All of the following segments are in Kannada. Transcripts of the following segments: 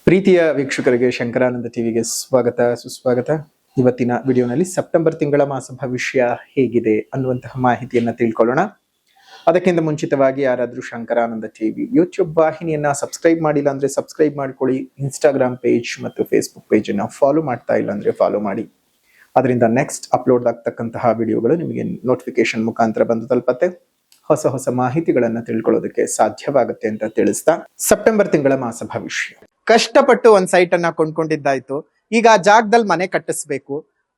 ಪ್ರೀತಿಯ ವೀಕ್ಷಕರಿಗೆ ಶಂಕರಾನಂದ ಟಿವಿಗೆ ಸ್ವಾಗತ ಸುಸ್ವಾಗತ. ಇವತ್ತಿನ ವಿಡಿಯೋನಲ್ಲಿ ಸೆಪ್ಟೆಂಬರ್ ತಿಂಗಳ ಮಾಸ ಭವಿಷ್ಯ ಹೇಗಿದೆ ಅನ್ನುವಂತಹ ಮಾಹಿತಿಯನ್ನ ತಿಳ್ಕೊಳ್ಳೋಣ. ಅದಕ್ಕಿಂತ ಮುಂಚಿತವಾಗಿ ಯಾರಾದ್ರೂ ಶಂಕರಾನಂದ ಟಿವಿ ಯೂಟ್ಯೂಬ್ ವಾಹಿನಿಯನ್ನ ಸಬ್ಸ್ಕ್ರೈಬ್ ಮಾಡಿಲ್ಲ ಅಂದ್ರೆ ಸಬ್ಸ್ಕ್ರೈಬ್ ಮಾಡ್ಕೊಳ್ಳಿ. ಇನ್ಸ್ಟಾಗ್ರಾಮ್ ಪೇಜ್ ಮತ್ತು ಫೇಸ್ಬುಕ್ ಪೇಜ್ ಅನ್ನ ಫಾಲೋ ಮಾಡ್ತಾ ಇಲ್ಲ ಅಂದ್ರೆ ಫಾಲೋ ಮಾಡಿ. ಅದರಿಂದ ನೆಕ್ಸ್ಟ್ ಅಪ್ಲೋಡ್ ಆಗ್ತಕ್ಕಂತಹ ವಿಡಿಯೋಗಳು ನಿಮಗೆ ನೋಟಿಫಿಕೇಶನ್ ಮುಖಾಂತರ ಬಂದು ತಲುಪತ್ತೆ. ಹೊಸ ಮಾಹಿತಿಗಳನ್ನ ತಿಳ್ಕೊಳ್ಳೋದಕ್ಕೆ ಸಾಧ್ಯವಾಗುತ್ತೆ ಅಂತ ತಿಳಿಸ್ತಾ, ಸೆಪ್ಟೆಂಬರ್ ತಿಂಗಳ ಮಾಸ ಭವಿಷ್ಯ. ಕಷ್ಟಪಟ್ಟು ಒಂದ್ ಸೈಟ್ ಅನ್ನ ಕೊಂಡ್ಕೊಂಡಿದ್ದಾಯ್ತು. ಈಗ ಆ ಜಾಗದಲ್ಲಿ ಮನೆ ಕಟ್ಟಿಸ್ಬೇಕು.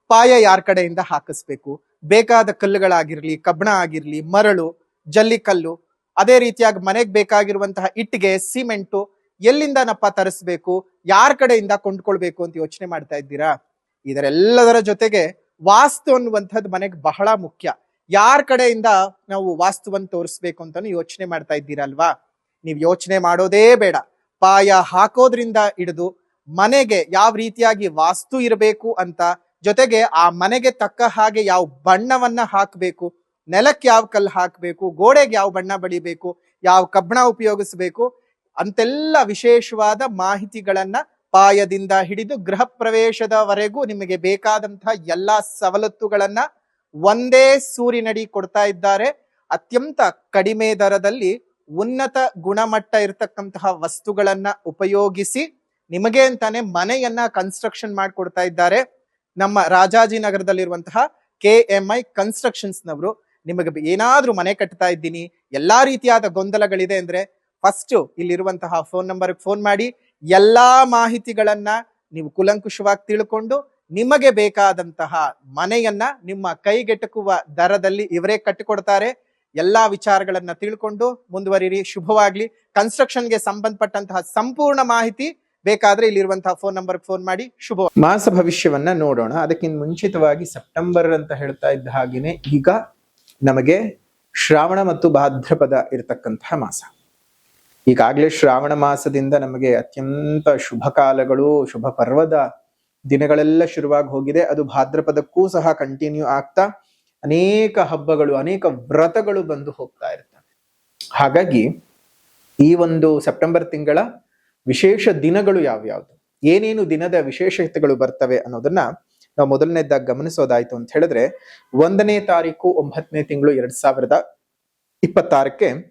ಪಾಯ ಯಾರ ಕಡೆಯಿಂದ ಹಾಕಿಸ್ಬೇಕು, ಬೇಕಾದ ಕಲ್ಲುಗಳಾಗಿರ್ಲಿ, ಕಬ್ಬಣ ಆಗಿರ್ಲಿ, ಮರಳು, ಜಲ್ಲಿಕಲ್ಲು, ಅದೇ ರೀತಿಯಾಗಿ ಮನೆಗೆ ಬೇಕಾಗಿರುವಂತಹ ಇಟ್ಟಿಗೆ, ಸಿಮೆಂಟು ಎಲ್ಲಿಂದನಪ್ಪ ತರಿಸ್ಬೇಕು, ಯಾರ ಕಡೆಯಿಂದ ಕೊಂಡ್ಕೊಳ್ಬೇಕು ಅಂತ ಯೋಚನೆ ಮಾಡ್ತಾ ಇದ್ದೀರಾ? ಇದರೆಲ್ಲದರ ಜೊತೆಗೆ ವಾಸ್ತು ಅನ್ನುವಂಥದ್ದು ಮನೆಗೆ ಬಹಳ ಮುಖ್ಯ. ಯಾರ ಕಡೆಯಿಂದ ನಾವು ವಾಸ್ತುವನ್ನು ತೋರಿಸ್ಬೇಕು ಅಂತಾನು ಯೋಚನೆ ಮಾಡ್ತಾ ಇದ್ದೀರಲ್ವಾ? ನೀವು ಯೋಚನೆ ಮಾಡೋದೇ ಬೇಡ. ಪಾಯ ಹಾಕೋದ್ರಿಂದ ಹಿಡಿದು ಮನೆಗೆ ಯಾವ ರೀತಿಯಾಗಿ ವಾಸ್ತು ಇರಬೇಕು ಅಂತ, ಜೊತೆಗೆ ಆ ಮನೆಗೆ ತಕ್ಕ ಹಾಗೆ ಯಾವ ಬಣ್ಣವನ್ನ ಹಾಕಬೇಕು, ನೆಲಕ್ಕೆ ಯಾವ ಕಲ್ಲು ಹಾಕಬೇಕು, ಗೋಡೆಗೆ ಯಾವ ಬಣ್ಣ ಬಳಿಬೇಕು, ಯಾವ ಕಬ್ಬಣ ಉಪಯೋಗಿಸಬೇಕು ಅಂತೆಲ್ಲ ವಿಶೇಷವಾದ ಮಾಹಿತಿಗಳನ್ನ ಪಾಯದಿಂದ ಹಿಡಿದು ಗೃಹ ಪ್ರವೇಶದವರೆಗೂ ನಿಮಗೆ ಬೇಕಾದಂತಹ ಎಲ್ಲಾ ಸವಲತ್ತುಗಳನ್ನ ಒಂದೇ ಸೂರಿನಡಿ ಕೊಡ್ತಾ ಇದ್ದಾರೆ. ಅತ್ಯಂತ ಕಡಿಮೆ ದರದಲ್ಲಿ ಉನ್ನತ ಗುಣಮಟ್ಟ ಇರತಕ್ಕಂತಹ ವಸ್ತುಗಳನ್ನ ಉಪಯೋಗಿಸಿ ನಿಮಗೆ ಅಂತಾನೆ ಮನೆಯನ್ನ ಕನ್ಸ್ಟ್ರಕ್ಷನ್ ಮಾಡಿಕೊಡ್ತಾ ಇದ್ದಾರೆ. ನಮ್ಮ ರಾಜಾಜಿನಗರದಲ್ಲಿರುವಂತಹ KMI ಕನ್ಸ್ಟ್ರಕ್ಷನ್ಸ್ ನವರು ನಿಮಗೆ ಏನಾದ್ರೂ ಮನೆ ಕಟ್ತಾ ಇದ್ದೀನಿ, ಎಲ್ಲಾ ರೀತಿಯಾದ ಗೊಂದಲಗಳಿದೆ ಅಂದ್ರೆ ಫಸ್ಟ್ ಇಲ್ಲಿರುವಂತಹ ಫೋನ್ ನಂಬರ್ಗೆ ಫೋನ್ ಮಾಡಿ ಎಲ್ಲಾ ಮಾಹಿತಿಗಳನ್ನ ನೀವು ಕುಲಂಕುಷವಾಗಿ ತಿಳ್ಕೊಂಡು ನಿಮಗೆ ಬೇಕಾದಂತಹ ಮನೆಯನ್ನ ನಿಮ್ಮ ಕೈಗೆಟಕುವ ದರದಲ್ಲಿ ಇವರೇ ಕಟ್ಟಿಕೊಡ್ತಾರೆ. ಎಲ್ಲಾ ವಿಚಾರಗಳನ್ನ ತಿಳ್ಕೊಂಡು ಮುಂದುವರಿರಿ. ಶುಭವಾಗ್ಲಿ. ಕನ್ಸ್ಟ್ರಕ್ಷನ್ಗೆ ಸಂಬಂಧಪಟ್ಟಂತಹ ಸಂಪೂರ್ಣ ಮಾಹಿತಿ ಬೇಕಾದ್ರೆ ಇಲ್ಲಿರುವಂತಹ ಫೋನ್ ನಂಬರ್ಗೆ ಫೋನ್ ಮಾಡಿ. ಶುಭ ಮಾಸ ಭವಿಷ್ಯವನ್ನ ನೋಡೋಣ. ಅದಕ್ಕಿಂತ ಮುಂಚಿತವಾಗಿ ಸೆಪ್ಟೆಂಬರ್ ಅಂತ ಹೇಳ್ತಾ ಇದ್ದ ಹಾಗೇನೆ ಈಗ ನಮಗೆ ಶ್ರಾವಣ ಮತ್ತು ಭಾದ್ರಪದ ಇರತಕ್ಕಂತಹ ಮಾಸ. ಈಗಾಗಲೇ ಶ್ರಾವಣ ಮಾಸದಿಂದ ನಮಗೆ ಅತ್ಯಂತ ಶುಭ ಕಾಲಗಳು, ಶುಭ ಪರ್ವದ ದಿನಗಳೆಲ್ಲ ಶುರುವಾಗಿ ಹೋಗಿದೆ. ಅದು ಭಾದ್ರಪದಕ್ಕೂ ಸಹ ಕಂಟಿನ್ಯೂ ಆಗ್ತಾ ಅನೇಕ ಹಬ್ಬಗಳು, ಅನೇಕ ವ್ರತಗಳು ಬಂದು ಹೋಗ್ತಾ ಇರ್ತವೆ. ಹಾಗಾಗಿ ಈ ಒಂದು ಸೆಪ್ಟೆಂಬರ್ ತಿಂಗಳ ವಿಶೇಷ ದಿನಗಳು ಯಾವ್ಯಾವ್ದು, ಏನೇನು ದಿನದ ವಿಶೇಷತೆಗಳು ಬರ್ತವೆ ಅನ್ನೋದನ್ನ ನಾವು ಮೊದಲನೇದಾಗಿ ಗಮನಿಸೋದಾಯ್ತು ಅಂತ ಹೇಳಿದ್ರೆ, 1ನೇ ತಾರೀಕು 9ನೇ ತಿಂಗಳು 2026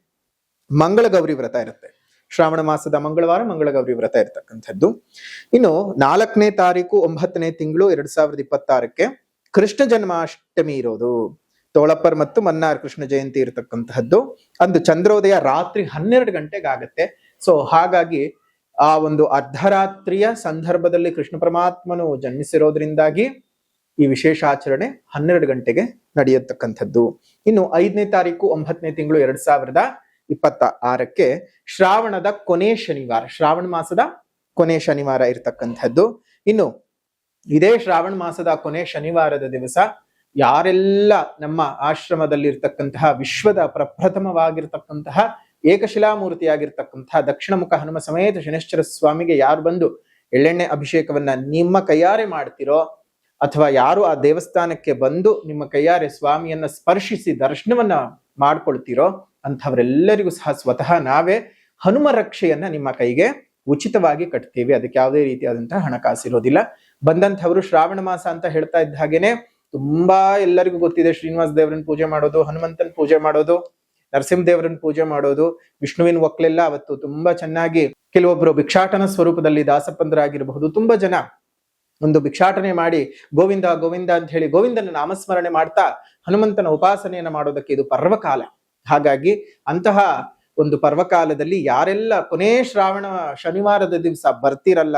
ಮಂಗಳ ಗೌರಿ ವ್ರತ ಇರುತ್ತೆ. ಶ್ರಾವಣ ಮಾಸದ ಮಂಗಳವಾರ ಮಂಗಳ ಗೌರಿ ವ್ರತ ಇರತಕ್ಕಂಥದ್ದು. ಇನ್ನು 4ನೇ ತಾರೀಕು 9ನೇ ತಿಂಗಳು 2026 ಕೃಷ್ಣ ಜನ್ಮಾಷ್ಟಮಿ ಇರೋದು. ತೋಳಪ್ಪರ್ ಮತ್ತು ಮನ್ನಾರ್ ಕೃಷ್ಣ ಜಯಂತಿ ಇರತಕ್ಕಂತಹದ್ದು. ಅಂದು ಚಂದ್ರೋದಯ ರಾತ್ರಿ 12 ಗಂಟೆಗೆ ಆಗತ್ತೆ. ಸೊ ಹಾಗಾಗಿ ಆ ಒಂದು ಅರ್ಧರಾತ್ರಿಯ ಸಂದರ್ಭದಲ್ಲಿ ಕೃಷ್ಣ ಪರಮಾತ್ಮನು ಜನ್ಮಿಸಿರೋದ್ರಿಂದಾಗಿ ಈ ವಿಶೇಷ ಆಚರಣೆ 12 ಗಂಟೆಗೆ ನಡೆಯತಕ್ಕಂಥದ್ದು. ಇನ್ನು 5ನೇ ತಾರೀಕು 9ನೇ ತಿಂಗಳು 2026 ಶ್ರಾವಣದ ಕೊನೆ ಶನಿವಾರ, ಶ್ರಾವಣ ಮಾಸದ ಕೊನೆ ಶನಿವಾರ ಇರತಕ್ಕಂಥದ್ದು. ಇನ್ನು ಇದೇ ಶ್ರಾವಣ ಮಾಸದ ಕೊನೆ ಶನಿವಾರದ ದಿವಸ ಯಾರೆಲ್ಲ ನಮ್ಮ ಆಶ್ರಮದಲ್ಲಿ ಇರ್ತಕ್ಕಂತಹ ವಿಶ್ವದ ಪ್ರಪ್ರಥಮವಾಗಿರ್ತಕ್ಕಂತಹ ಏಕಶಿಲಾಮೂರ್ತಿಯಾಗಿರ್ತಕ್ಕಂತಹ ದಕ್ಷಿಣ ಮುಖ ಹನುಮ ಸಮೇತ ಶನೇಶ್ವರ ಸ್ವಾಮಿಗೆ ಯಾರು ಬಂದು ಎಳ್ಳೆಣ್ಣೆ ಅಭಿಷೇಕವನ್ನ ನಿಮ್ಮ ಕೈಯಾರೆ ಮಾಡ್ತಿರೋ, ಅಥವಾ ಯಾರು ಆ ದೇವಸ್ಥಾನಕ್ಕೆ ಬಂದು ನಿಮ್ಮ ಕೈಯಾರೆ ಸ್ವಾಮಿಯನ್ನ ಸ್ಪರ್ಶಿಸಿ ದರ್ಶನವನ್ನ ಮಾಡ್ಕೊಳ್ತಿರೋ ಅಂಥವರೆಲ್ಲರಿಗೂ ಸಹ ಸ್ವತಃ ನಾವೇ ಹನುಮ ರಕ್ಷೆಯನ್ನ ನಿಮ್ಮ ಕೈಗೆ ಉಚಿತವಾಗಿ ಕಟ್ತೀವಿ. ಅದಕ್ಕೆ ಯಾವುದೇ ರೀತಿಯಾದಂತಹ ಹಣಕಾಸಿರೋದಿಲ್ಲ. ಬಂದಂಥವ್ರು ಶ್ರಾವಣ ಮಾಸ ಅಂತ ಹೇಳ್ತಾ ಇದ್ದ ಹಾಗೇನೆ ತುಂಬಾ ಎಲ್ಲರಿಗೂ ಗೊತ್ತಿದೆ, ಶ್ರೀನಿವಾಸ ದೇವರನ್ನ ಪೂಜೆ ಮಾಡೋದು, ಹನುಮಂತನ ಪೂಜೆ ಮಾಡೋದು, ನರಸಿಂಹ ದೇವರನ್ನ ಪೂಜೆ ಮಾಡೋದು, ವಿಷ್ಣುವಿನ ಒಕ್ಲೆಲ್ಲ ಅವತ್ತು ತುಂಬಾ ಚೆನ್ನಾಗಿ ಕೆಲವೊಬ್ರು ಭಿಕ್ಷಾಟನ ಸ್ವರೂಪದಲ್ಲಿ ದಾಸಪ್ಪಂದರಾಗಿರಬಹುದು, ತುಂಬಾ ಜನ ಒಂದು ಭಿಕ್ಷಾಟನೆ ಮಾಡಿ ಗೋವಿಂದ ಗೋವಿಂದ ಅಂತ ಹೇಳಿ ಗೋವಿಂದನ ನಾಮಸ್ಮರಣೆ ಮಾಡ್ತಾ ಹನುಮಂತನ ಉಪಾಸನೆಯನ್ನ ಮಾಡೋದಕ್ಕೆ ಇದು ಪರ್ವಕಾಲ. ಹಾಗಾಗಿ ಅಂತಹ ಒಂದು ಪರ್ವಕಾಲದಲ್ಲಿ ಯಾರೆಲ್ಲ ಕೊನೆ ಶ್ರಾವಣ ಶನಿವಾರದ ದಿವಸ ಬರ್ತಿರಲ್ಲ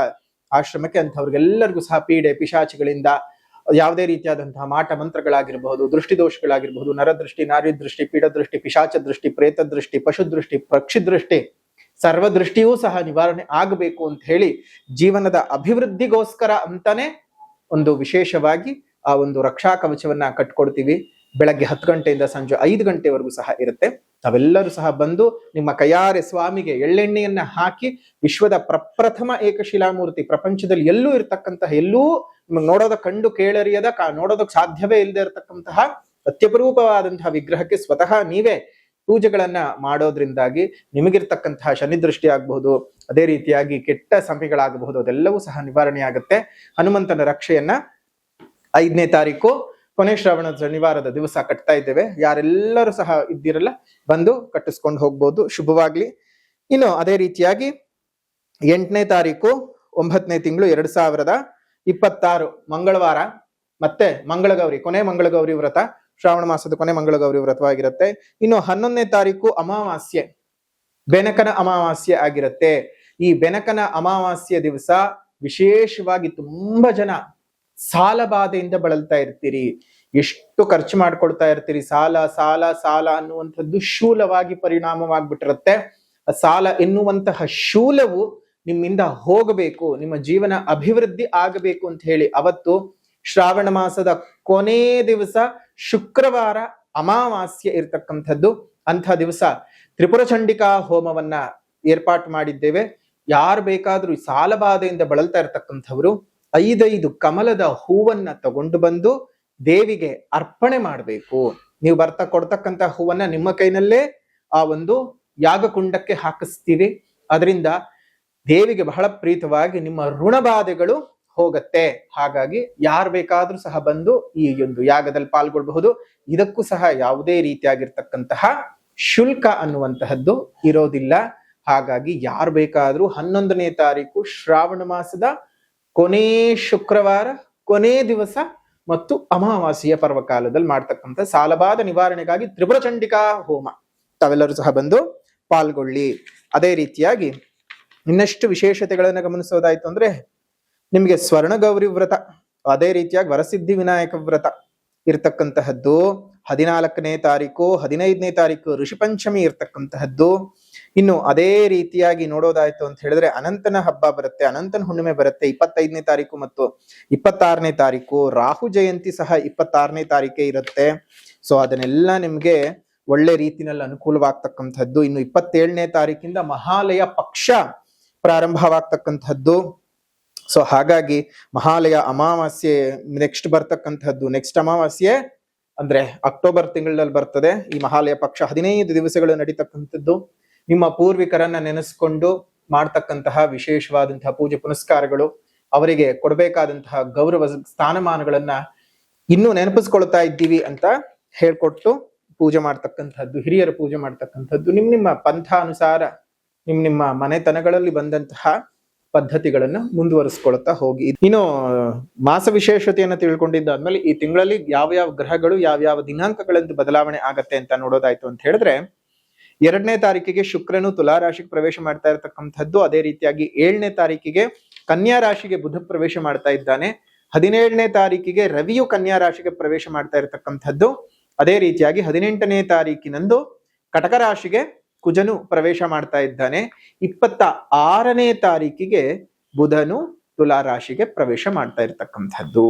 ಆಶ್ರಮಕ್ಕೆ, ಅಂಥವ್ರಿಗೆಲ್ಲರಿಗೂ ಸಹ ಪೀಡೆ ಪಿಶಾಚಿಗಳಿಂದ ಯಾವುದೇ ರೀತಿಯಾದಂತಹ ಮಾಟ ಮಂತ್ರಗಳಾಗಿರಬಹುದು, ದೃಷ್ಟಿದೋಷಗಳಾಗಿರಬಹುದು, ನರದೃಷ್ಟಿ, ನಾರಿ ದೃಷ್ಟಿ, ಪೀಡದೃಷ್ಟಿ, ಪಿಶಾಚ ದೃಷ್ಟಿ, ಪ್ರೇತ ದೃಷ್ಟಿ, ಪಶು ದೃಷ್ಟಿ, ಪಕ್ಷಿ ದೃಷ್ಟಿ, ಸರ್ವದೃಷ್ಟಿಯೂ ಸಹ ನಿವಾರಣೆ ಆಗಬೇಕು ಅಂತ ಹೇಳಿ ಜೀವನದ ಅಭಿವೃದ್ಧಿಗೋಸ್ಕರ ಅಂತಾನೆ ಒಂದು ವಿಶೇಷವಾಗಿ ಆ ಒಂದು ರಕ್ಷಾ ಕವಚವನ್ನ ಕಟ್ಕೊಡ್ತೀವಿ. ಬೆಳಗ್ಗೆ 10 ಗಂಟೆಯಿಂದ ಸಂಜೆ 5 ಗಂಟೆವರೆಗೂ ಸಹ ಇರುತ್ತೆ. ತಾವೆಲ್ಲರೂ ಸಹ ಬಂದು ನಿಮ್ಮ ಕೈಯಾರೆ ಸ್ವಾಮಿಗೆ ಎಳ್ಳೆಣ್ಣೆಯನ್ನ ಹಾಕಿ ವಿಶ್ವದ ಪ್ರಪ್ರಥಮ ಏಕಶಿಲಾಮೂರ್ತಿ, ಪ್ರಪಂಚದಲ್ಲಿ ಎಲ್ಲೂ ಇರ್ತಕ್ಕಂತಹ, ಎಲ್ಲೂ ನಿಮಗೆ ನೋಡೋದ ಕಂಡು ಕೇಳರಿಯದ, ನೋಡೋದಕ್ಕೆ ಸಾಧ್ಯವೇ ಇಲ್ಲದೆ ಇರತಕ್ಕಂತಹ ಅತ್ಯಪರೂಪವಾದಂತಹ ವಿಗ್ರಹಕ್ಕೆ ಸ್ವತಃ ನೀವೇ ಪೂಜೆಗಳನ್ನ ಮಾಡೋದ್ರಿಂದಾಗಿ ನಿಮಗಿರ್ತಕ್ಕಂತಹ ಶನಿ ದೃಷ್ಟಿ ಆಗಬಹುದು, ಅದೇ ರೀತಿಯಾಗಿ ಕೆಟ್ಟ ಸಮಯಗಳಾಗಬಹುದು, ಅದೆಲ್ಲವೂ ಸಹ ನಿವಾರಣೆ ಆಗುತ್ತೆ. ಹನುಮಂತನ ರಕ್ಷೆಯನ್ನ 5ನೇ ತಾರೀಕು ಕೊನೆ ಶ್ರಾವಣ ಶನಿವಾರದ ದಿವಸ ಕಟ್ತಾ ಇದ್ದೇವೆ. ಯಾರೆಲ್ಲರೂ ಸಹ ಇದ್ದಿರಲ್ಲ ಬಂದು ಕಟ್ಟಿಸ್ಕೊಂಡು ಹೋಗ್ಬೋದು, ಶುಭವಾಗ್ಲಿ. ಇನ್ನು ಅದೇ ರೀತಿಯಾಗಿ 8ನೇ ತಾರೀಕು 9ನೇ ತಿಂಗಳು 2026 ಮಂಗಳವಾರ ಮತ್ತೆ ಮಂಗಳಗೌರಿ, ಕೊನೆ ಮಂಗಳಗೌರಿ ವ್ರತ, ಶ್ರಾವಣ ಮಾಸದ ಕೊನೆ ಮಂಗಳಗೌರಿ ವ್ರತವಾಗಿರುತ್ತೆ. ಇನ್ನು 11ನೇ ತಾರೀಕು ಅಮಾವಾಸ್ಯೆ, ಬೆನಕನ ಅಮಾವಾಸ್ಯೆ ಆಗಿರುತ್ತೆ. ಈ ಬೆನಕನ ಅಮಾವಾಸ್ಯೆ ದಿವಸ ವಿಶೇಷವಾಗಿ ತುಂಬಾ ಜನ ಸಾಲ ಬಾಧೆಯಿಂದ ಬಳಲ್ತಾ ಇರ್ತೀರಿ. ಎಷ್ಟು ಖರ್ಚು ಮಾಡ್ಕೊಳ್ತಾ ಇರ್ತೀರಿ, ಸಾಲ ಸಾಲ ಸಾಲ ಅನ್ನುವಂಥದ್ದು ಶೂಲವಾಗಿ ಪರಿಣಾಮವಾಗ್ಬಿಟ್ಟಿರುತ್ತೆ. ಸಾಲ ಎನ್ನುವಂತಹ ಶೂಲವು ನಿಮ್ಮಿಂದ ಹೋಗಬೇಕು, ನಿಮ್ಮ ಜೀವನ ಅಭಿವೃದ್ಧಿ ಆಗಬೇಕು ಅಂತ ಹೇಳಿ ಅವತ್ತು ಶ್ರಾವಣ ಮಾಸದ ಕೊನೆ ದಿವಸ ಶುಕ್ರವಾರ ಅಮಾವಾಸ್ಯೆ ಇರ್ತಕ್ಕಂಥದ್ದು. ಅಂಥ ದಿವಸ ತ್ರಿಪುರ ಚಂಡಿಕಾ ಹೋಮವನ್ನ ಏರ್ಪಾಟು ಮಾಡಿದ್ದೇವೆ. ಯಾರು ಬೇಕಾದ್ರೂ ಸಾಲ ಬಾಧೆಯಿಂದ ಬಳಲ್ತಾ ಇರ್ತಕ್ಕಂಥವ್ರು 5 ಕಮಲದ ಹೂವನ್ನ ತಗೊಂಡು ಬಂದು ದೇವಿಗೆ ಅರ್ಪಣೆ ಮಾಡಬೇಕು. ನೀವು ಕೊಡ್ತಕ್ಕಂಥ ಹೂವನ್ನ ನಿಮ್ಮ ಕೈನಲ್ಲೇ ಆ ಒಂದು ಯಾಗಕುಂಡಕ್ಕೆ ಹಾಕಿಸ್ತೀವಿ. ಅದರಿಂದ ದೇವಿಗೆ ಬಹಳ ಪ್ರೀತವಾಗಿ ನಿಮ್ಮ ಋಣಬಾಧೆಗಳು ಹೋಗತ್ತೆ. ಹಾಗಾಗಿ ಯಾರು ಬೇಕಾದ್ರೂ ಸಹ ಬಂದು ಈ ಒಂದು ಯಾಗದಲ್ಲಿ ಪಾಲ್ಗೊಳ್ಬಹುದು. ಇದಕ್ಕೂ ಸಹ ಯಾವುದೇ ರೀತಿಯಾಗಿರ್ತಕ್ಕಂತಹ ಶುಲ್ಕ ಅನ್ನುವಂತಹದ್ದು ಇರೋದಿಲ್ಲ. ಹಾಗಾಗಿ ಯಾರು ಬೇಕಾದ್ರೂ 11ನೇ ತಾರೀಕು ಶ್ರಾವಣ ಮಾಸದ ಕೊನೆ ಶುಕ್ರವಾರ, ಕೊನೆ ದಿವಸ ಮತ್ತು ಅಮಾವಾಸ್ಯೆಯ ಪರ್ವಕಾಲದಲ್ಲಿ ಮಾಡ್ತಕ್ಕಂಥ ಸಾಲಬಾಧ ನಿವಾರಣೆಗಾಗಿ ತ್ರಿಪುರ ಚಂಡಿಕಾ ಹೋಮ ತಾವೆಲ್ಲರೂ ಸಹ ಬಂದು ಪಾಲ್ಗೊಳ್ಳಿ. ಅದೇ ರೀತಿಯಾಗಿ ಇನ್ನಷ್ಟು ವಿಶೇಷತೆಗಳನ್ನು ಗಮನಿಸೋದಾಯ್ತು ಅಂದ್ರೆ ನಿಮ್ಗೆ ಸ್ವರ್ಣ ಗೌರಿ ವ್ರತ, ಅದೇ ರೀತಿಯಾಗಿ ವರಸಿದ್ಧಿ ವಿನಾಯಕ ವ್ರತ ಇರ್ತಕ್ಕಂತಹದ್ದು 14ನೇ ತಾರೀಕು, 15ನೇ ತಾರೀಕು ಋಷಿ ಪಂಚಮಿ ಇರ್ತಕ್ಕಂತಹದ್ದು. ಇನ್ನು ಅದೇ ರೀತಿಯಾಗಿ ನೋಡೋದಾಯ್ತು ಅಂತ ಹೇಳಿದ್ರೆ ಅನಂತನ ಹಬ್ಬ ಬರುತ್ತೆ, ಅನಂತನ ಹುಣ್ಣಿಮೆ ಬರುತ್ತೆ 25ನೇ ತಾರೀಕು ಮತ್ತು 26ನೇ ತಾರೀಕು. ರಾಹು ಜಯಂತಿ ಸಹ 26ನೇ ತಾರೀಕೆ ಇರುತ್ತೆ. ಸೊ ಅದನ್ನೆಲ್ಲ ನಿಮ್ಗೆ ಒಳ್ಳೆ ರೀತಿನಲ್ಲಿ ಅನುಕೂಲವಾಗ್ತಕ್ಕಂಥದ್ದು. ಇನ್ನು 27ನೇ ತಾರೀಕಿಂದ ಮಹಾಲಯ ಪಕ್ಷ ಪ್ರಾರಂಭವಾಗ್ತಕ್ಕಂಥದ್ದು. ಸೊ ಹಾಗಾಗಿ ಮಹಾಲಯ ಅಮಾವಾಸ್ಯೆ ನೆಕ್ಸ್ಟ್ ಬರ್ತಕ್ಕಂಥದ್ದು, ನೆಕ್ಸ್ಟ್ ಅಮಾವಾಸ್ಯೆ ಅಂದ್ರೆ ಅಕ್ಟೋಬರ್ ತಿಂಗಳಲ್ಲಿ ಬರ್ತದೆ. ಈ ಮಹಾಲಯ ಪಕ್ಷ 15 ದಿವಸಗಳು ನಡೀತಕ್ಕಂಥದ್ದು. ನಿಮ್ಮ ಪೂರ್ವಿಕರನ್ನ ನೆನೆಸ್ಕೊಂಡು ಮಾಡ್ತಕ್ಕಂತಹ ವಿಶೇಷವಾದಂತಹ ಪೂಜೆ ಪುನಸ್ಕಾರಗಳು, ಅವರಿಗೆ ಕೊಡಬೇಕಾದಂತಹ ಗೌರವ ಸ್ಥಾನಮಾನಗಳನ್ನ ಇನ್ನೂ ನೆನಪಿಸ್ಕೊಳ್ತಾ ಇದ್ದೀವಿ ಅಂತ ಹೇಳ್ಕೊಟ್ಟು ಪೂಜೆ ಮಾಡ್ತಕ್ಕಂಥದ್ದು, ಹಿರಿಯರು ಪೂಜೆ ಮಾಡ್ತಕ್ಕಂಥದ್ದು, ನಿಮ್ಮ ಪಂಥಾನುಸಾರ ನಿಮ್ಮ ಮನೆತನಗಳಲ್ಲಿ ಬಂದಂತಹ ಪದ್ಧತಿಗಳನ್ನ ಮುಂದುವರಿಸ್ಕೊಳ್ತಾ ಹೋಗಿ. ಇನ್ನು ಮಾಸ ವಿಶೇಷತೆಯನ್ನು ತಿಳ್ಕೊಂಡಿದ್ದಾದ್ಮೇಲೆ ಈ ತಿಂಗಳಲ್ಲಿ ಯಾವ ಗ್ರಹಗಳು ಯಾವ ದಿನಾಂಕಗಳಂದು ಬದಲಾವಣೆ ಆಗತ್ತೆ ಅಂತ ನೋಡೋದಾಯ್ತು ಅಂತ ಹೇಳಿದ್ರೆ 2ನೇ ತಾರೀಕಿಗೆ ಶುಕ್ರನು ತುಲಾ ರಾಶಿಗೆ ಪ್ರವೇಶ ಮಾಡ್ತಾ ಇರತಕ್ಕಂಥದ್ದು. ಅದೇ ರೀತಿಯಾಗಿ 7ನೇ ತಾರೀಕಿಗೆ ಕನ್ಯಾ ರಾಶಿಗೆ ಬುಧ ಪ್ರವೇಶ ಮಾಡ್ತಾ ಇದ್ದಾನೆ. 17ನೇ ತಾರೀಕಿಗೆ ರವಿಯು ಕನ್ಯಾ ರಾಶಿಗೆ ಪ್ರವೇಶ ಮಾಡ್ತಾ ಇರತಕ್ಕಂಥದ್ದು. ಅದೇ ರೀತಿಯಾಗಿ 18ನೇ ತಾರೀಕಿನಂದು ಕಟಕ ರಾಶಿಗೆ ಕುಜನು ಪ್ರವೇಶ ಮಾಡ್ತಾ ಇದ್ದಾನೆ. 26ನೇ ತಾರೀಕಿಗೆ ಬುಧನು ತುಲಾ ರಾಶಿಗೆ ಪ್ರವೇಶ ಮಾಡ್ತಾ ಇರ್ತಕ್ಕಂಥದ್ದು.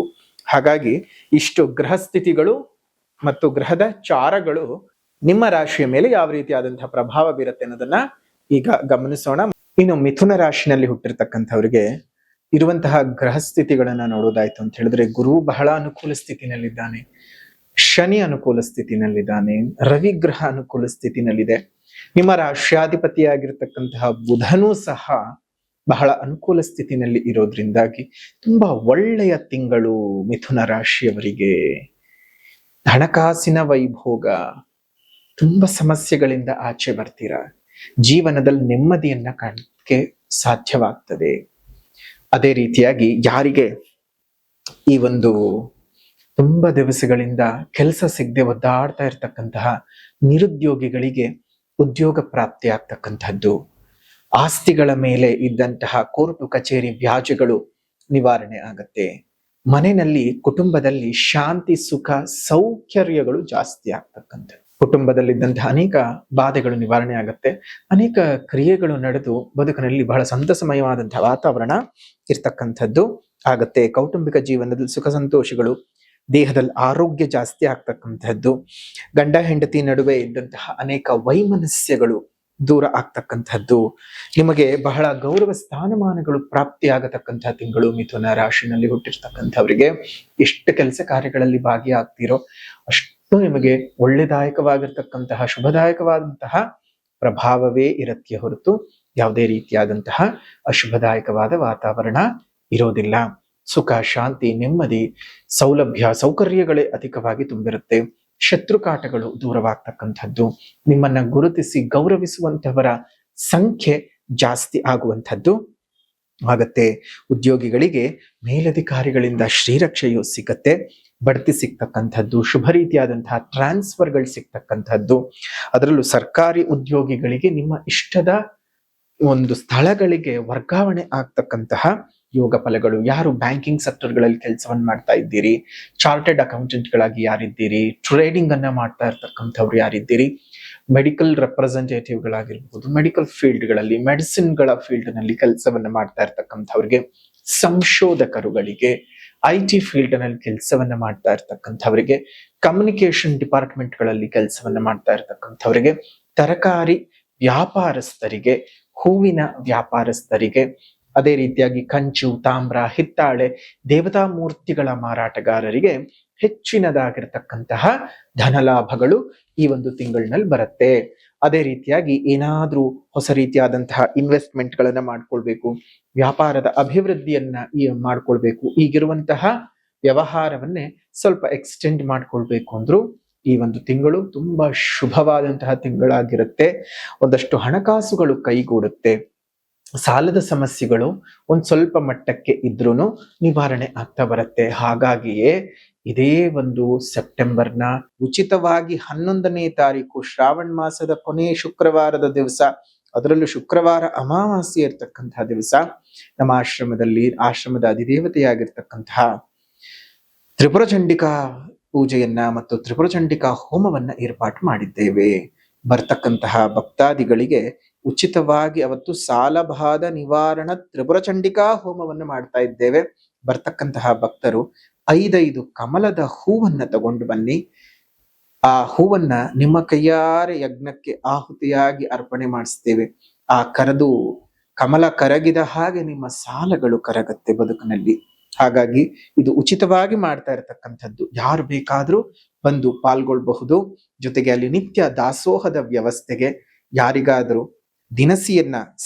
ಹಾಗಾಗಿ ಇಷ್ಟು ಗ್ರಹ ಸ್ಥಿತಿಗಳು ಮತ್ತು ಗ್ರಹದ ಚಾರಗಳು ನಿಮ್ಮ ರಾಶಿಯ ಮೇಲೆ ಯಾವ ರೀತಿಯಾದಂತಹ ಪ್ರಭಾವ ಬೀರುತ್ತೆ ಅನ್ನೋದನ್ನ ಈಗ ಗಮನಿಸೋಣ. ಇನ್ನು ಮಿಥುನ ರಾಶಿನಲ್ಲಿ ಹುಟ್ಟಿರ್ತಕ್ಕಂಥವ್ರಿಗೆ ಇರುವಂತಹ ಗ್ರಹ ಸ್ಥಿತಿಗಳನ್ನ ನೋಡೋದಾಯ್ತು ಅಂತ ಹೇಳಿದ್ರೆ ಗುರು ಬಹಳ ಅನುಕೂಲ ಸ್ಥಿತಿನಲ್ಲಿದ್ದಾನೆ, ಶನಿ ಅನುಕೂಲ ಸ್ಥಿತಿನಲ್ಲಿದ್ದಾನೆ, ರವಿ ಗ್ರಹ ಅನುಕೂಲ ಸ್ಥಿತಿನಲ್ಲಿದೆ. ನಿಮ್ಮ ರಾಶ್ಯಾಧಿಪತಿಯಾಗಿರ್ತಕ್ಕಂತಹ ಬುಧನೂ ಸಹ ಬಹಳ ಅನುಕೂಲ ಸ್ಥಿತಿನಲ್ಲಿ ಇರೋದ್ರಿಂದಾಗಿ ತುಂಬಾ ಒಳ್ಳೆಯ ತಿಂಗಳು ಮಿಥುನ ರಾಶಿಯವರಿಗೆ. ಹಣಕಾಸಿನ ವೈಭೋಗ, ತುಂಬಾ ಸಮಸ್ಯೆಗಳಿಂದ ಆಚೆ ಬರ್ತೀರಾ, ಜೀವನದಲ್ಲಿ ನೆಮ್ಮದಿಯನ್ನ ಕಾಣಕ್ಕೆ ಸಾಧ್ಯವಾಗ್ತದೆ. ಅದೇ ರೀತಿಯಾಗಿ ಯಾರಿಗೆ ಈ ಒಂದು ತುಂಬಾ ದಿವಸಗಳಿಂದ ಕೆಲಸ ಸಿಗದೆ ಒದ್ದಾಡ್ತಾ ಇರ್ತಕ್ಕಂತಹ ನಿರುದ್ಯೋಗಿಗಳಿಗೆ ಉದ್ಯೋಗ ಪ್ರಾಪ್ತಿ ಆಗ್ತಕ್ಕಂಥದ್ದು, ಆಸ್ತಿಗಳ ಮೇಲೆ ಇದ್ದಂತಹ ಕೋರ್ಟು ಕಚೇರಿ ವ್ಯಾಜ್ಯಗಳು ನಿವಾರಣೆ ಆಗತ್ತೆ, ಮನೆಯಲ್ಲಿ ಕುಟುಂಬದಲ್ಲಿ ಶಾಂತಿ ಸುಖ ಸೌಕರ್ಯಗಳು ಜಾಸ್ತಿ ಆಗ್ತಕ್ಕಂಥದ್ದು, ಕುಟುಂಬದಲ್ಲಿದ್ದಂತಹ ಅನೇಕ ಬಾಧೆಗಳು ನಿವಾರಣೆ ಆಗತ್ತೆ, ಅನೇಕ ಕ್ರಿಯೆಗಳು ನಡೆದು ಬದುಕಿನಲ್ಲಿ ಬಹಳ ಸಂತಸಮಯವಾದಂತಹ ವಾತಾವರಣ ಇರ್ತಕ್ಕಂಥದ್ದು ಆಗತ್ತೆ. ಕೌಟುಂಬಿಕ ಜೀವನದಲ್ಲಿ ಸುಖ ಸಂತೋಷಗಳು, ದೇಹದಲ್ಲಿ ಆರೋಗ್ಯ ಜಾಸ್ತಿ ಆಗ್ತಕ್ಕಂಥದ್ದು, ಗಂಡ ಹೆಂಡತಿ ನಡುವೆ ಇದ್ದಂತಹ ಅನೇಕ ವೈಮನಸ್ಯಗಳು ದೂರ ಆಗ್ತಕ್ಕಂಥದ್ದು, ನಿಮಗೆ ಬಹಳ ಗೌರವ ಸ್ಥಾನಮಾನಗಳು ಪ್ರಾಪ್ತಿ ಆಗತಕ್ಕಂತಹ ತಿಂಗಳು ಮಿಥುನ ರಾಶಿನಲ್ಲಿ ಹುಟ್ಟಿರ್ತಕ್ಕಂಥವರಿಗೆ. ಎಷ್ಟು ಕೆಲಸ ಕಾರ್ಯಗಳಲ್ಲಿ ಭಾಗಿಯಾಗ್ತಿರೋ ಅಷ್ಟು ನಿಮಗೆ ಒಳ್ಳೆದಾಯಕವಾಗಿರ್ತಕ್ಕಂತಹ ಶುಭದಾಯಕವಾದಂತಹ ಪ್ರಭಾವವೇ ಇರತ್ತೆ ಹೊರತು ಯಾವುದೇ ರೀತಿಯಾದಂತಹ ಅಶುಭದಾಯಕವಾದ ವಾತಾವರಣ ಇರೋದಿಲ್ಲ. ಸುಖ, ಶಾಂತಿ, ನೆಮ್ಮದಿ, ಸೌಲಭ್ಯ, ಸೌಕರ್ಯಗಳೇ ಅಧಿಕವಾಗಿ ತುಂಬಿರುತ್ತೆ. ಶತ್ರುಕಾಟಗಳು ದೂರವಾಗ್ತಕ್ಕಂಥದ್ದು, ನಿಮ್ಮನ್ನ ಗುರುತಿಸಿ ಗೌರವಿಸುವಂತಹವರ ಸಂಖ್ಯೆ ಜಾಸ್ತಿ ಆಗುವಂಥದ್ದು ಆಗತ್ತೆ. ಉದ್ಯೋಗಿಗಳಿಗೆ ಮೇಲಧಿಕಾರಿಗಳಿಂದ ಶ್ರೀರಕ್ಷೆಯು ಸಿಗತ್ತೆ, ಬಡ್ತಿ ಸಿಗ್ತಕ್ಕಂಥದ್ದು, ಶುಭ ರೀತಿಯಾದಂತಹ ಟ್ರಾನ್ಸ್ಫರ್ಗಳು ಸಿಗ್ತಕ್ಕಂಥದ್ದು. ಅದರಲ್ಲೂ ಸರ್ಕಾರಿ ಉದ್ಯೋಗಿಗಳಿಗೆ ನಿಮ್ಮ ಇಷ್ಟದ ಒಂದು ಸ್ಥಳಗಳಿಗೆ ವರ್ಗಾವಣೆ ಆಗ್ತಕ್ಕಂತಹ ಯೋಗ ಫಲಗಳು. ಯಾರು ಬ್ಯಾಂಕಿಂಗ್ ಸೆಕ್ಟರ್ಗಳಲ್ಲಿ ಕೆಲಸವನ್ನ ಮಾಡ್ತಾ ಇದ್ದೀರಿ, ಚಾರ್ಟೆಡ್ ಅಕೌಂಟೆಂಟ್ಗಳಾಗಿ ಯಾರಿದ್ದೀರಿ, ಟ್ರೇಡಿಂಗ್ ಅನ್ನ ಮಾಡ್ತಾ ಇರ್ತಕ್ಕಂಥವ್ರು ಯಾರಿದ್ದೀರಿ, ಮೆಡಿಕಲ್ ರೆಪ್ರೆಸೆಂಟೇಟಿವ್ಗಳಾಗಿರ್ಬೋದು, ಮೆಡಿಕಲ್ ಫೀಲ್ಡ್ಗಳಲ್ಲಿ, ಮೆಡಿಸಿನ್ಗಳ ಫೀಲ್ಡ್ ನಲ್ಲಿ ಕೆಲಸವನ್ನ ಮಾಡ್ತಾ ಇರ್ತಕ್ಕಂಥವ್ರಿಗೆ, ಸಂಶೋಧಕರುಗಳಿಗೆ, IT ಫೀಲ್ಡ್ ನಲ್ಲಿ ಕೆಲಸವನ್ನ ಮಾಡ್ತಾ ಇರ್ತಕ್ಕಂಥವರಿಗೆ, ಕಮ್ಯುನಿಕೇಶನ್ ಡಿಪಾರ್ಟ್ಮೆಂಟ್ಗಳಲ್ಲಿ ಕೆಲಸವನ್ನ ಮಾಡ್ತಾ ಇರ್ತಕ್ಕಂಥವರಿಗೆ, ತರಕಾರಿ ವ್ಯಾಪಾರಸ್ಥರಿಗೆ, ಹೂವಿನ ವ್ಯಾಪಾರಸ್ಥರಿಗೆ, ಅದೇ ರೀತಿಯಾಗಿ ಕಂಚು, ತಾಮ್ರ, ಹಿತ್ತಾಳೆ, ದೇವತಾ ಮೂರ್ತಿಗಳ ಮಾರಾಟಗಾರರಿಗೆ ಹೆಚ್ಚಿನದಾಗಿರ್ತಕ್ಕಂತಹ ಧನಲಾಭಗಳು ಈ ಒಂದು ತಿಂಗಳಿನಲ್ಲಿ ಬರುತ್ತೆ. ಅದೇ ರೀತಿಯಾಗಿ ಏನಾದ್ರೂ ಹೊಸ ರೀತಿಯಾದಂತಹ ಇನ್ವೆಸ್ಟ್ಮೆಂಟ್ ಗಳನ್ನ ಮಾಡ್ಕೊಳ್ಬೇಕು, ವ್ಯಾಪಾರದ ಅಭಿವೃದ್ಧಿಯನ್ನ ಮಾಡ್ಕೊಳ್ಬೇಕು, ಈಗಿರುವಂತಹ ವ್ಯವಹಾರವನ್ನೇ ಸ್ವಲ್ಪ ಎಕ್ಸ್ಟೆಂಡ್ ಮಾಡ್ಕೊಳ್ಬೇಕು ಅಂದ್ರೂ ಈ ಒಂದು ತಿಂಗಳು ತುಂಬಾ ಶುಭವಾದಂತಹ ತಿಂಗಳಾಗಿರುತ್ತೆ. ಒಂದಷ್ಟು ಹಣಕಾಸುಗಳು ಕೈಗೂಡುತ್ತೆ. ಸಾಲದ ಸಮಸ್ಯೆಗಳು ಒಂದ್ ಸ್ವಲ್ಪ ಮಟ್ಟಕ್ಕೆ ಇದ್ರೂ ನಿವಾರಣೆ ಆಗ್ತಾ ಬರುತ್ತೆ. ಹಾಗಾಗಿಯೇ ಇದೇ ಒಂದು ಸೆಪ್ಟೆಂಬರ್ನ ಉಚಿತವಾಗಿ 11ನೇ ತಾರೀಕು ಶ್ರಾವಣ ಮಾಸದ ಕೊನೆಯ ಶುಕ್ರವಾರದ ದಿವಸ, ಅದರಲ್ಲೂ ಶುಕ್ರವಾರ ಅಮಾವಾಸ್ಯೆ ಇರ್ತಕ್ಕಂತಹ ದಿವಸ, ನಮ್ಮ ಆಶ್ರಮದ ಅಧಿದೇವತೆಯಾಗಿರ್ತಕ್ಕಂತಹ ತ್ರಿಪುರ ಚಂಡಿಕಾ ಪೂಜೆಯನ್ನ ಮತ್ತು ತ್ರಿಪುರ ಚಂಡಿಕಾ ಹೋಮವನ್ನ ಏರ್ಪಾಟು ಮಾಡಿದ್ದೇವೆ. ಬರ್ತಕ್ಕಂತಹ ಭಕ್ತಾದಿಗಳಿಗೆ ಉಚಿತವಾಗಿ ಅವತ್ತು ಸಾಲಬಾಧ ನಿವಾರಣ ತ್ರಿಪುರ ಚಂಡಿಕಾ ಹೋಮವನ್ನು ಮಾಡ್ತಾ ಇದ್ದೇವೆ. ಬರ್ತಕ್ಕಂತಹ ಭಕ್ತರು 5 ಕಮಲದ ಹೂವನ್ನ ತಗೊಂಡು ಬನ್ನಿ. ಆ ಹೂವನ್ನ ನಿಮ್ಮ ಕೈಯಾರೆ ಯಜ್ಞಕ್ಕೆ ಆಹುತಿಯಾಗಿ ಅರ್ಪಣೆ ಮಾಡಿಸ್ತೇವೆ. ಆ ಕಮಲ ಕರಗಿದ ಹಾಗೆ ನಿಮ್ಮ ಸಾಲಗಳು ಕರಗತ್ತೆ ಬದುಕಿನಲ್ಲಿ. ಹಾಗಾಗಿ ಇದು ಉಚಿತವಾಗಿ ಮಾಡ್ತಾ ಇರತಕ್ಕಂಥದ್ದು. ಯಾರು ಬೇಕಾದ್ರೂ ಬಂದು ಪಾಲ್ಗೊಳ್ಬಹುದು. ಜೊತೆಗೆ ಅಲ್ಲಿ ನಿತ್ಯ ದಾಸೋಹದ ವ್ಯವಸ್ಥೆಗೆ ಯಾರಿಗಾದ್ರೂ ದಿನಸಿಯನ್ನ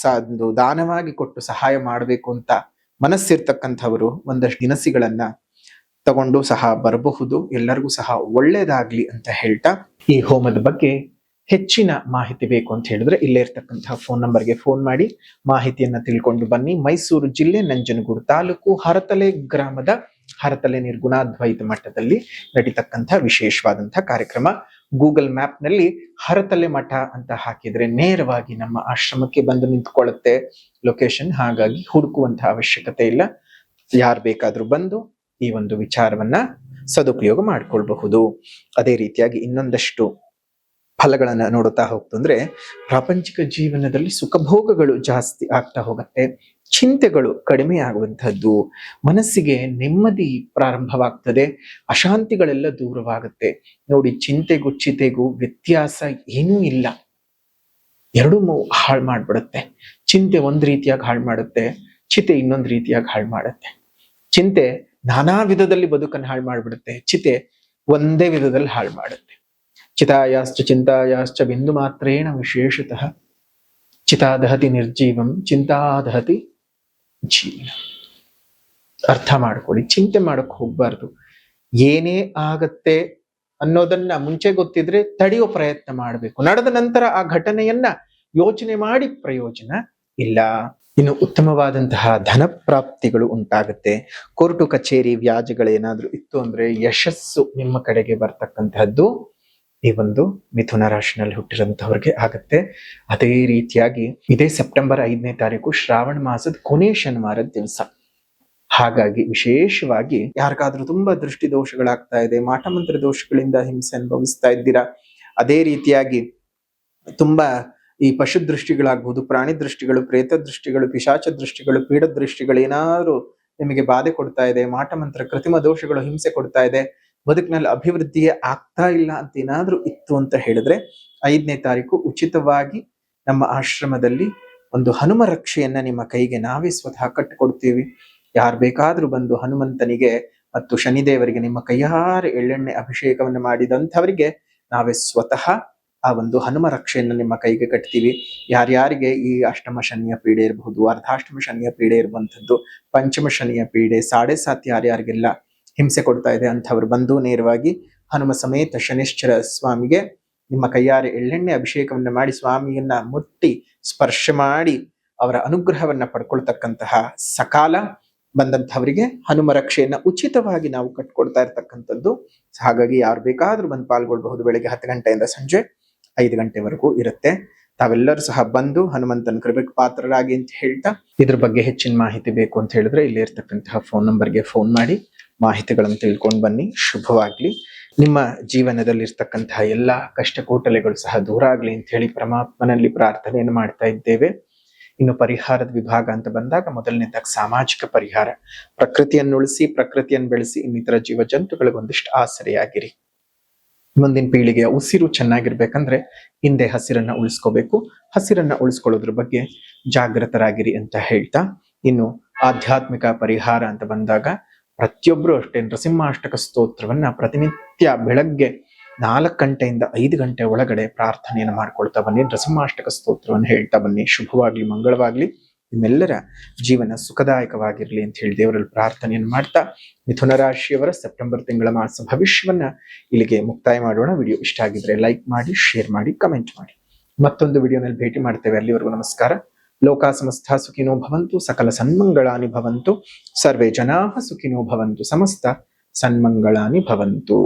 ಒಂದು ದಾನವಾಗಿ ಕೊಟ್ಟು ಸಹಾಯ ಮಾಡಬೇಕು ಅಂತ ಮನಸ್ಸಿರ್ತಕ್ಕಂಥವರು ಒಂದಷ್ಟು ದಿನಸಿಗಳನ್ನ ತಗೊಂಡು ಸಹ ಬರಬಹುದು. ಎಲ್ಲರಿಗೂ ಸಹ ಒಳ್ಳೇದಾಗ್ಲಿ ಅಂತ ಹೇಳ್ತಾ, ಈ ಹೋಮದ ಬಗ್ಗೆ ಹೆಚ್ಚಿನ ಮಾಹಿತಿ ಬೇಕು ಅಂತ ಹೇಳಿದ್ರೆ ಇಲ್ಲೇ ಇರ್ತಕ್ಕಂತಹ ಫೋನ್ ನಂಬರ್ಗೆ ಫೋನ್ ಮಾಡಿ ಮಾಹಿತಿಯನ್ನ ತಿಳ್ಕೊಂಡು ಬನ್ನಿ. ಮೈಸೂರು ಜಿಲ್ಲೆ ನಂಜನಗೂಡು ತಾಲೂಕು ಹರತಲೆ ಗ್ರಾಮದ ಹರತಲೆ ನಿರ್ಗುಣಾದ್ವೈತ ಮಠದಲ್ಲಿ ನಡೀತಕ್ಕಂತಹ ವಿಶೇಷವಾದಂತಹ ಕಾರ್ಯಕ್ರಮ. ಗೂಗಲ್ ಮ್ಯಾಪ್ ನಲ್ಲಿ ಹರತಲೆ ಮಠ ಅಂತ ಹಾಕಿದ್ರೆ ನೇರವಾಗಿ ನಮ್ಮ ಆಶ್ರಮಕ್ಕೆ ಬಂದು ನಿಂತ್ಕೊಳ್ಳುತ್ತೆ ಲೊಕೇಶನ್. ಹಾಗಾಗಿ ಹುಡುಕುವಂತಹ ಅವಶ್ಯಕತೆ ಇಲ್ಲ. ಯಾರು ಬೇಕಾದ್ರೂ ಬಂದು ಈ ಒಂದು ವಿಚಾರವನ್ನ ಸದುಪಯೋಗ ಮಾಡ್ಕೊಳ್ಬಹುದು. ಅದೇ ರೀತಿಯಾಗಿ ಇನ್ನೊಂದಷ್ಟು ಫಲಗಳನ್ನ ನೋಡುತ್ತಾ ಹೋಗ್ತಂದ್ರೆ, ಪ್ರಾಪಂಚಿಕ ಜೀವನದಲ್ಲಿ ಸುಖಭೋಗಗಳು ಜಾಸ್ತಿ ಆಗ್ತಾ ಹೋಗುತ್ತೆ, ಚಿಂತೆಗಳು ಕಡಿಮೆ ಆಗುವಂತಹದ್ದು, ಮನಸ್ಸಿಗೆ ನೆಮ್ಮದಿ ಪ್ರಾರಂಭವಾಗ್ತದೆ, ಅಶಾಂತಿಗಳೆಲ್ಲ ದೂರವಾಗುತ್ತೆ. ನೋಡಿ, ಚಿಂತೆಗೂ ವ್ಯತ್ಯಾಸ ಏನೂ ಇಲ್ಲ, ಎರಡೂ ಹಾಳು ಮಾಡ್ಬಿಡುತ್ತೆ. ಚಿಂತೆ ಒಂದ್ ರೀತಿಯಾಗಿ ಹಾಳು ಮಾಡುತ್ತೆ, ಚಿತೆ ಇನ್ನೊಂದು ರೀತಿಯಾಗಿ ಹಾಳು ಮಾಡುತ್ತೆ. ಚಿಂತೆ ನಾನಾ ವಿಧದಲ್ಲಿ ಬದುಕನ್ನು ಹಾಳು ಮಾಡ್ಬಿಡುತ್ತೆ, ಚಿತೆ ಒಂದೇ ವಿಧದಲ್ಲಿ ಹಾಳು ಮಾಡುತ್ತೆ. ಚಿತಾಯಾಶ್ಚ ಚಿಂತಾಯಾಶ್ಚ ಬಿಂದು ಮಾತ್ರೇಣ ವಿಶೇಷತಃ ಚಿತಾದಹತಿ ನಿರ್ಜೀವಂ ಚಿಂತಾದಹತಿ ಜೀವನ. ಅರ್ಥ ಮಾಡ್ಕೊಳ್ಳಿ, ಚಿಂತೆ ಮಾಡಕ್ ಹೋಗ್ಬಾರ್ದು. ಏನೇ ಆಗತ್ತೆ ಅನ್ನೋದನ್ನ ಮುಂಚೆ ಗೊತ್ತಿದ್ರೆ ತಡೆಯೋ ಪ್ರಯತ್ನ ಮಾಡಬೇಕು. ನಡೆದ ನಂತರ ಆ ಘಟನೆಯನ್ನ ಯೋಚನೆ ಮಾಡಿ ಪ್ರಯೋಜನ ಇಲ್ಲ. ಇನ್ನು ಉತ್ತಮವಾದಂತಹ ಧನ ಪ್ರಾಪ್ತಿಗಳು ಉಂಟಾಗುತ್ತೆ. ಕೋರ್ಟು ಕಚೇರಿ ವ್ಯಾಜ್ಯಗಳೇನಾದ್ರೂ ಇತ್ತು ಅಂದ್ರೆ ಯಶಸ್ಸು ನಿಮ್ಮ ಕಡೆಗೆ ಬರ್ತಕ್ಕಂತಹದ್ದು ಈ ಒಂದು ಮಿಥುನ ರಾಶಿನಲ್ಲಿ ಹುಟ್ಟಿರಂತವ್ರಿಗೆ ಆಗತ್ತೆ. ಅದೇ ರೀತಿಯಾಗಿ ಇದೇ ಸೆಪ್ಟೆಂಬರ್ 5ನೇ ತಾರೀಕು ಶ್ರಾವಣ ಮಾಸದ ಕೊನೆ ಶನಿವಾರದ ದಿವಸ. ಹಾಗಾಗಿ ವಿಶೇಷವಾಗಿ ಯಾರಿಗಾದ್ರೂ ತುಂಬಾ ದೃಷ್ಟಿ ದೋಷಗಳಾಗ್ತಾ ಇದೆ, ಮಾಟಮಂತ್ರ ದೋಷಗಳಿಂದ ಹಿಂಸೆ ಅನುಭವಿಸ್ತಾ ಇದ್ದೀರಾ, ಅದೇ ರೀತಿಯಾಗಿ ತುಂಬಾ ಈ ಪಶು ದೃಷ್ಟಿಗಳಾಗ್ಬಹುದು, ಪ್ರಾಣಿ ದೃಷ್ಟಿಗಳು, ಪ್ರೇತ ದೃಷ್ಟಿಗಳು, ಪಿಶಾಚ ದೃಷ್ಟಿಗಳು, ಪೀಡ ದೃಷ್ಟಿಗಳು ಏನಾದ್ರು ನಿಮಗೆ ಬಾಧೆ ಕೊಡ್ತಾ ಇದೆ, ಮಾಟಮಂತ್ರ ಕೃತಿಮ ದೋಷಗಳು ಹಿಂಸೆ ಕೊಡ್ತಾ ಇದೆ, ಬದುಕಿನಲ್ಲಿ ಅಭಿವೃದ್ಧಿಯೇ ಆಗ್ತಾ ಇಲ್ಲ ಅಂತ ಏನಾದ್ರೂ ಇತ್ತು ಅಂತ ಹೇಳಿದ್ರೆ 5ನೇ ತಾರೀಕು ಉಚಿತವಾಗಿ ನಮ್ಮ ಆಶ್ರಮದಲ್ಲಿ ಒಂದು ಹನುಮ ರಕ್ಷೆಯನ್ನ ನಿಮ್ಮ ಕೈಗೆ ನಾವೇ ಸ್ವತಃ ಕಟ್ಟಿಕೊಡ್ತೀವಿ. ಯಾರು ಬೇಕಾದ್ರೂ ಬಂದು ಹನುಮಂತನಿಗೆ ಮತ್ತು ಶನಿದೇವರಿಗೆ ನಿಮ್ಮ ಕೈಯಾರೆ ಎಳ್ಳೆಣ್ಣೆ ಅಭಿಷೇಕವನ್ನು ಮಾಡಿದಂಥವರಿಗೆ ನಾವೇ ಸ್ವತಃ ಆ ಒಂದು ಹನುಮ ರಕ್ಷೆಯನ್ನು ನಿಮ್ಮ ಕೈಗೆ ಕಟ್ತೀವಿ. ಯಾರ್ಯಾರಿಗೆ ಈ ಅಷ್ಟಮ ಶನಿಯ ಪೀಡೆ ಇರಬಹುದು, ಅರ್ಧಾಷ್ಟಮ ಶನಿಯ ಪೀಡೆ ಇರುವಂಥದ್ದು, ಪಂಚಮ ಶನಿಯ ಪೀಡೆ, ಸಾಡೆ ಸಾತ್ ಯಾರ್ಯಾರಿಗೆಲ್ಲ ಹಿಂಸೆ ಕೊಡ್ತಾ ಇದೆ ಅಂಥವ್ರು ಬಂದು ನೇರವಾಗಿ ಹನುಮ ಸಮೇತ ಶನಿಶ್ಚರ ಸ್ವಾಮಿಗೆ ನಿಮ್ಮ ಕೈಯಾರೆ ಎಳ್ಳೆಣ್ಣೆ ಅಭಿಷೇಕವನ್ನ ಮಾಡಿ ಸ್ವಾಮಿಯನ್ನ ಮುಟ್ಟಿ ಸ್ಪರ್ಶ ಮಾಡಿ ಅವರ ಅನುಗ್ರಹವನ್ನ ಪಡ್ಕೊಳ್ತಕ್ಕಂತಹ ಸಕಾಲ ಬಂದಂಥವರಿಗೆ ಹನುಮ ರಕ್ಷೆಯನ್ನ ಉಚಿತವಾಗಿ ನಾವು ಕಟ್ಕೊಡ್ತಾ ಇರ್ತಕ್ಕಂಥದ್ದು. ಹಾಗಾಗಿ ಯಾರು ಬೇಕಾದ್ರೂ ಬಂದು ಪಾಲ್ಗೊಳ್ಬಹುದು. ಬೆಳಿಗ್ಗೆ 10 ಗಂಟೆಯಿಂದ ಸಂಜೆ 5 ಗಂಟೆವರೆಗೂ ಇರುತ್ತೆ. ತಾವೆಲ್ಲರೂ ಸಹ ಬಂದು ಹನುಮಂತನ ಕೃಪೆಗೆ ಪಾತ್ರರಾಗಿ ಅಂತ ಹೇಳ್ತಾ, ಇದ್ರ ಬಗ್ಗೆ ಹೆಚ್ಚಿನ ಮಾಹಿತಿ ಬೇಕು ಅಂತ ಹೇಳಿದ್ರೆ ಇಲ್ಲಿ ಇರ್ತಕ್ಕಂತಹ ಫೋನ್ ನಂಬರ್ಗೆ ಫೋನ್ ಮಾಡಿ ಮಾಹಿತಿಗಳನ್ನು ತಿಳ್ಕೊಂಡು ಬನ್ನಿ. ಶುಭವಾಗ್ಲಿ. ನಿಮ್ಮ ಜೀವನದಲ್ಲಿ ಇರ್ತಕ್ಕಂತಹ ಎಲ್ಲಾ ಕಷ್ಟ ಕೂಟಲೆಗಳು ಸಹ ದೂರ ಆಗ್ಲಿ ಅಂತ ಹೇಳಿ ಪರಮಾತ್ಮನಲ್ಲಿ ಪ್ರಾರ್ಥನೆಯನ್ನು ಮಾಡ್ತಾ ಇದ್ದೇವೆ. ಇನ್ನು ಪರಿಹಾರದ ವಿಭಾಗ ಅಂತ ಬಂದಾಗ ಮೊದಲನೇದಾಗಿ ಸಾಮಾಜಿಕ ಪರಿಹಾರ. ಪ್ರಕೃತಿಯನ್ನು ಉಳಿಸಿ, ಪ್ರಕೃತಿಯನ್ನು ಬೆಳೆಸಿ, ಇನ್ನಿತರ ಜೀವ ಜಂತುಗಳಿಗೆ ಒಂದಿಷ್ಟು ಆಸರೆಯಾಗಿರಿ. ಮುಂದಿನ ಪೀಳಿಗೆಯ ಉಸಿರು ಚೆನ್ನಾಗಿರ್ಬೇಕಂದ್ರೆ ಹಿಂದೆ ಹಸಿರನ್ನ ಉಳಿಸ್ಕೋಬೇಕು. ಹಸಿರನ್ನ ಉಳಿಸ್ಕೊಳ್ಳೋದ್ರ ಬಗ್ಗೆ ಜಾಗೃತರಾಗಿರಿ ಅಂತ ಹೇಳ್ತಾ, ಇನ್ನು ಆಧ್ಯಾತ್ಮಿಕ ಪರಿಹಾರ ಅಂತ ಬಂದಾಗ ಪ್ರತಿಯೊಬ್ರು ಅಷ್ಟೇ ನರಸಿಂಹಾಷ್ಟಕ ಸ್ತೋತ್ರವನ್ನ ಪ್ರತಿನಿತ್ಯ ಬೆಳಗ್ಗೆ 4 ಗಂಟೆಯಿಂದ 5 ಗಂಟೆ ಒಳಗಡೆ ಪ್ರಾರ್ಥನೆಯನ್ನು ಮಾಡ್ಕೊಳ್ತಾ ಬನ್ನಿ. ನರಸಿಂಹಾಷ್ಟಕ ಸ್ತೋತ್ರವನ್ನು ಹೇಳ್ತಾ ಬನ್ನಿ. ಶುಭವಾಗ್ಲಿ, ಮಂಗಳವಾಗ್ಲಿ, ನಿಮ್ಮೆಲ್ಲರ ಜೀವನ ಸುಖದಾಯಕವಾಗಿರ್ಲಿ ಅಂತ ಹೇಳಿ ದೇವರಲ್ಲಿ ಪ್ರಾರ್ಥನೆಯನ್ನು ಮಾಡ್ತಾ, ಮಿಥುನ ರಾಶಿಯವರ ಸೆಪ್ಟೆಂಬರ್ ತಿಂಗಳ ಮಾಸ ಭವಿಷ್ಯವನ್ನ ಇಲ್ಲಿಗೆ ಮುಕ್ತಾಯ ಮಾಡೋಣ. ವಿಡಿಯೋ ಇಷ್ಟ ಆಗಿದ್ರೆ ಲೈಕ್ ಮಾಡಿ, ಶೇರ್ ಮಾಡಿ, ಕಮೆಂಟ್ ಮಾಡಿ. ಮತ್ತೊಂದು ವಿಡಿಯೋನಲ್ಲಿ ಭೇಟಿ ಮಾಡ್ತೇವೆ. ಅಲ್ಲಿವರೆಗೂ ನಮಸ್ಕಾರ. ಲೋಕ ಸಮಸ್ತ ಸುಖಿನೋ ಭವಂತು, ಸಕಲ ಸನ್ಮಂಗಳಾನಿ ಭವಂತು, ಸರ್ವೇ ಜನಾಃ ಸುಖಿನೋ ಭವಂತು, ಸಮಸ್ತ ಸನ್ಮಂಗಳಾನಿ ಭವಂತು.